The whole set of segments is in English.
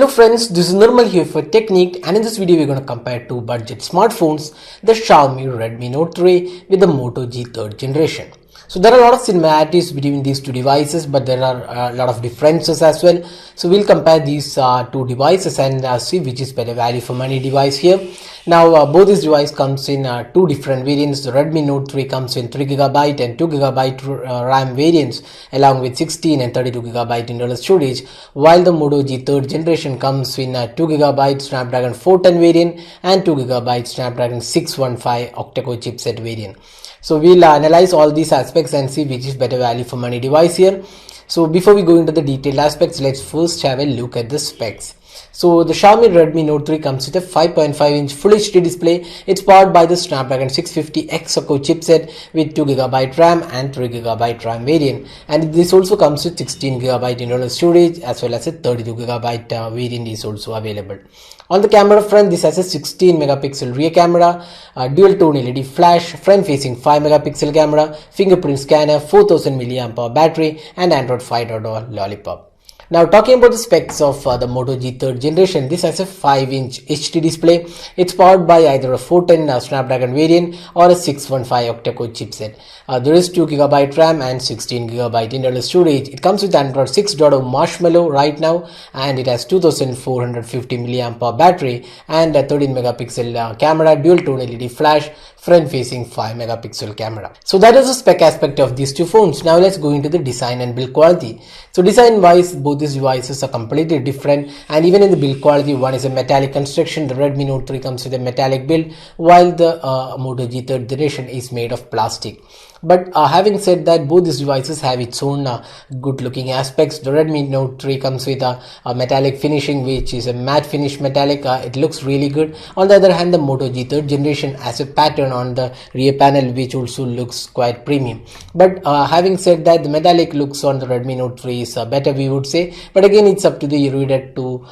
Hello friends, this is Nirmal here for Technique, and in this video we're going to compare two budget smartphones, the Xiaomi Redmi Note 3 with the Moto G 3rd generation. So there are a lot of similarities between these two devices, but there are a lot of differences as well. So we'll compare these two devices and see which is better value for money device here. Now both these devices comes in two different variants. The Redmi Note 3 comes in 3GB and 2GB RAM variants along with 16 and 32GB internal storage, while the Moto G 3rd generation comes in 2GB Snapdragon 410 variant and 2GB Snapdragon 615 octa-core chipset variant. So we'll analyze all these aspects and see which is better value for money device here. So before we go into the detailed aspects, let's first have a look at the specs. So the Xiaomi Redmi Note 3 comes with a 5.5-inch Full HD display. It's powered by the Snapdragon 650X octa-core chipset with 2GB RAM and 3GB RAM variant, and this also comes with 16GB internal storage as well as a 32GB variant is also available. On the camera front, this has a 16 megapixel rear camera, dual tone LED flash, front facing 5 megapixel camera, fingerprint scanner, 4000 mAh battery and Android 5.0 Lollipop. Now talking about the specs of the Moto G 3rd generation, this has a 5-inch HD display. It's powered by either a 410 Snapdragon variant or a 615 octa-core chipset. There is 2GB RAM and 16GB internal storage. It comes with Android 6.0 Marshmallow right now, and it has 2450 mAh battery and a 13 megapixel camera, dual tone LED flash, front facing 5 megapixel camera. So that is the spec aspect of these two phones. Now let's go into the design and build quality. So design wise, both these devices are completely different, and even in the build quality, one is a metallic construction. The Redmi Note 3 comes with a metallic build, while the Moto G 3rd generation is made of plastic. But having said that, both these devices have its own good looking aspects. The Redmi Note 3 comes with a metallic finishing, which is a matte finish metallic. It looks really good. On the other hand, the Moto G 3rd generation has a pattern on the rear panel which also looks quite premium. But having said that, the metallic looks on the Redmi Note 3 is better, we would say. But again, it's up to the reader to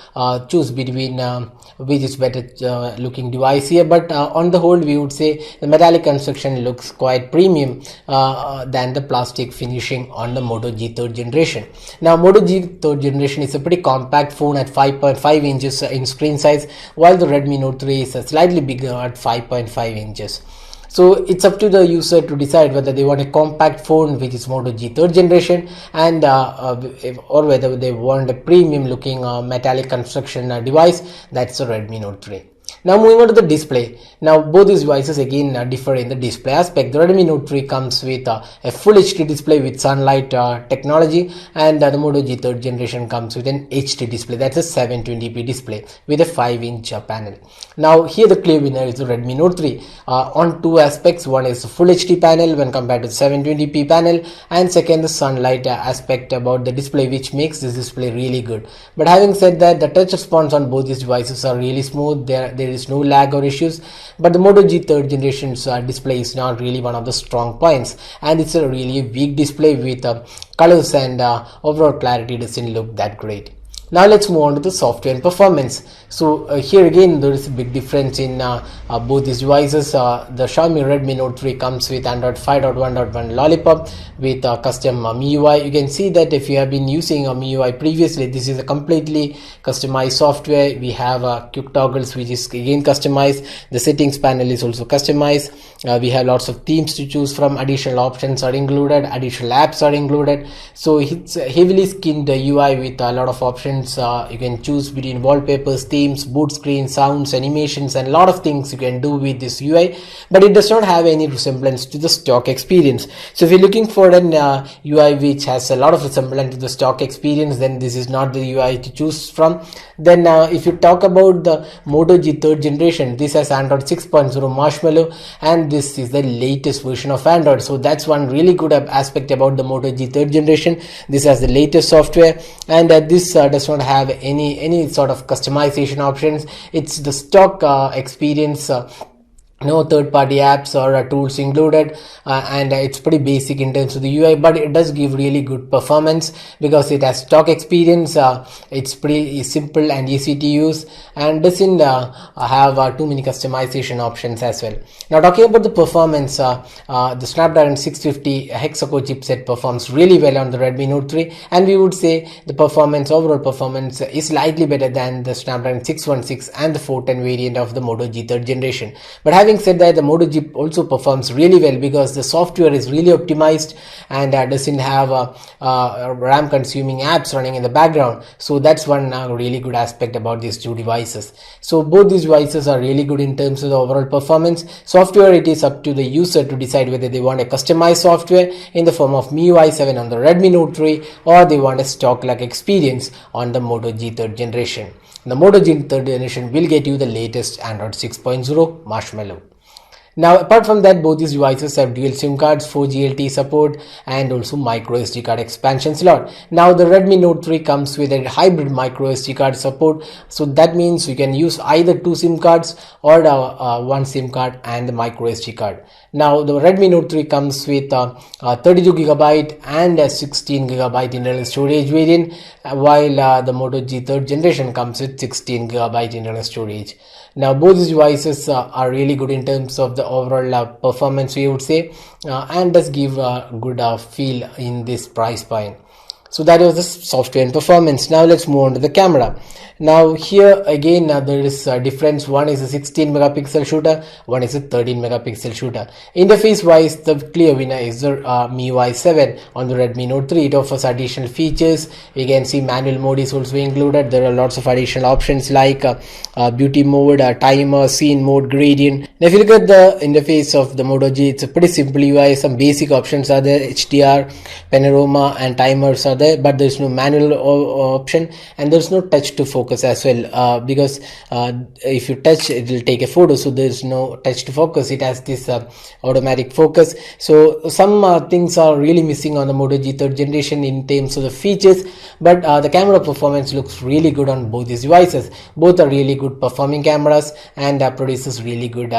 choose between which is better looking device here. But on the whole, we would say the metallic construction looks quite premium than the plastic finishing on the Moto G 3rd generation. Now Moto G 3rd generation is a pretty compact phone at 5.5 inches in screen size, while the Redmi Note 3 is slightly bigger at 5.5 inches. So it's up to the user to decide whether they want a compact phone which is Moto G 3rd generation and or whether they want a premium looking metallic construction device, that's the Redmi Note 3. Now moving on to the display. Now both these devices again differ in the display aspect. The Redmi Note 3 comes with a Full HD display with sunlight technology, and the Moto G 3rd generation comes with an HD display. That's a 720p display with a 5-inch panel. Now here the clear winner is the Redmi Note 3 on two aspects. One is the Full HD panel when compared to the 720p panel, and second the sunlight aspect about the display, which makes this display really good. But having said that, the touch response on both these devices are really smooth. There is no lag or issues, but the Moto G 3rd generation's display is not really one of the strong points, and it's a really weak display with colors and overall clarity doesn't look that great. Now let's move on to the software and performance. So here again there is a big difference in both these devices. The Xiaomi Redmi Note 3 comes with Android 5.1.1 Lollipop with custom MIUI. You can see that if you have been using a MIUI previously, this is a completely customized software. We have quick toggles which is again customized. The settings panel is also customized. We have lots of themes to choose from. Additional options are included, additional apps are included. So it's a heavily skinned UI with a lot of options. You can choose between wallpapers, themes, boot screen, sounds, animations, and a lot of things you can do with this UI, but it does not have any resemblance to the stock experience. So if you're looking for an UI which has a lot of resemblance to the stock experience, then this is not the UI to choose from. Then if you talk about the Moto G 3rd generation, this has Android 6.0 Marshmallow, and this is the latest version of Android. So that's one really good aspect about the Moto G 3rd generation. This has the latest software, and this does not have any sort of customization options. It's the stock experience no third-party apps or tools included, and it's pretty basic in terms of the UI, but it does give really good performance because it has stock experience. It's pretty simple and easy to use, and doesn't have too many customization options as well. Now, talking about the performance, the Snapdragon 650 hexa-core chipset performs really well on the Redmi Note 3, and we would say the overall performance is slightly better than the Snapdragon 616 and the 410 variant of the Moto G 3rd generation. But having said that, the Moto G also performs really well because the software is really optimized and doesn't have RAM consuming apps running in the background. So that's one really good aspect about these two devices. So both these devices are really good in terms of the overall performance. Software, it is up to the user to decide whether they want a customized software in the form of MIUI 7 on the Redmi Note 3, or they want a stock-like experience on the Moto G 3rd generation. The Moto G 3rd generation will get you the latest Android 6.0 Marshmallow. Now, apart from that, both these devices have dual SIM cards, 4G LTE support, and also micro SD card expansion slot. Now, the Redmi Note 3 comes with a hybrid micro SD card support, so that means you can use either two SIM cards or one SIM card and the micro SD card. Now, the Redmi Note 3 comes with 32GB and a 16GB internal storage variant, while the Moto G 3rd generation comes with 16GB internal storage. Now, both these devices are really good in terms of the overall performance, we would say, and does give a good feel in this price point. So that was the software and performance. Now let's move on to the camera. Now here again there is a difference. One is a 16 megapixel shooter, one is a 13 megapixel shooter. Interface wise, the clear winner is the MIUI 7 on the Redmi Note 3. It offers additional features. You can see manual mode is also included. There are lots of additional options like beauty mode, timer, scene mode, gradient. Now if you look at the interface of the Moto G, it's a pretty simple UI. Some basic options are there: HDR, panorama, and timers are there, but there's no manual option, and there's no touch to focus as well, because if you touch, it will take a photo, so there's no touch to focus. It has this automatic focus. So some things are really missing on the Moto G 3rd generation in terms of the features, but the camera performance looks really good on both these devices. Both are really good performing cameras and produces really good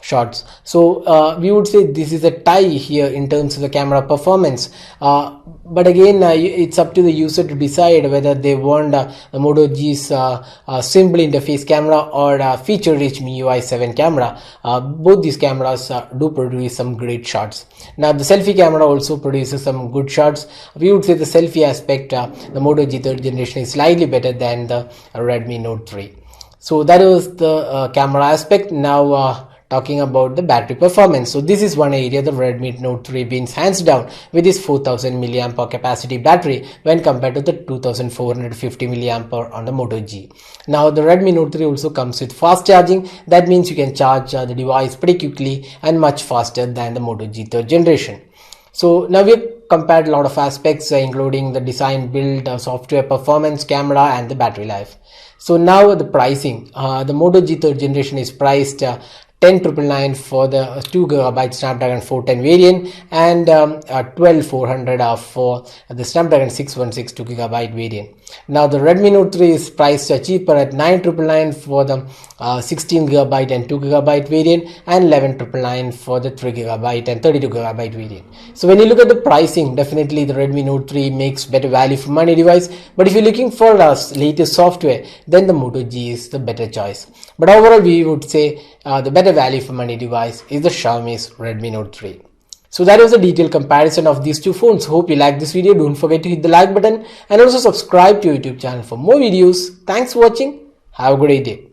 shots. So we would say this is a tie here in terms of the camera performance, but again it's up to the user to decide whether they want the Moto G's simple interface camera or feature-rich MIUI 7 camera. Both these cameras do produce some great shots. Now the selfie camera also produces some good shots. We would say the selfie aspect, the Moto G 3rd generation is slightly better than the Redmi Note 3. So that was the camera aspect. Now talking about the battery performance. So this is one area the Redmi Note 3 wins hands down with its 4000 mAh capacity battery when compared to the 2450 mAh on the Moto G. Now the Redmi Note 3 also comes with fast charging. That means you can charge the device pretty quickly and much faster than the Moto G 3rd generation. So now we've compared a lot of aspects including the design, build, software performance, camera, and the battery life. So now the pricing. The Moto G 3rd generation is priced 10,999 for the 2GB Snapdragon 410 variant and 12,400 for the Snapdragon 616 2GB variant. Now the Redmi Note 3 is priced cheaper at 9,999 for the 16GB and 2GB variant and 11,999 for the 3GB and 32GB variant. So when you look at the pricing, definitely the Redmi Note 3 makes better value for money device, but if you're looking for latest software, then the Moto G is the better choice. But overall we would say the better value for money device is the Xiaomi's Redmi Note 3. So that was a detailed comparison of these two phones. Hope you liked this video. Don't forget to hit the like button and also subscribe to our YouTube channel for more videos. Thanks for watching. Have a great day.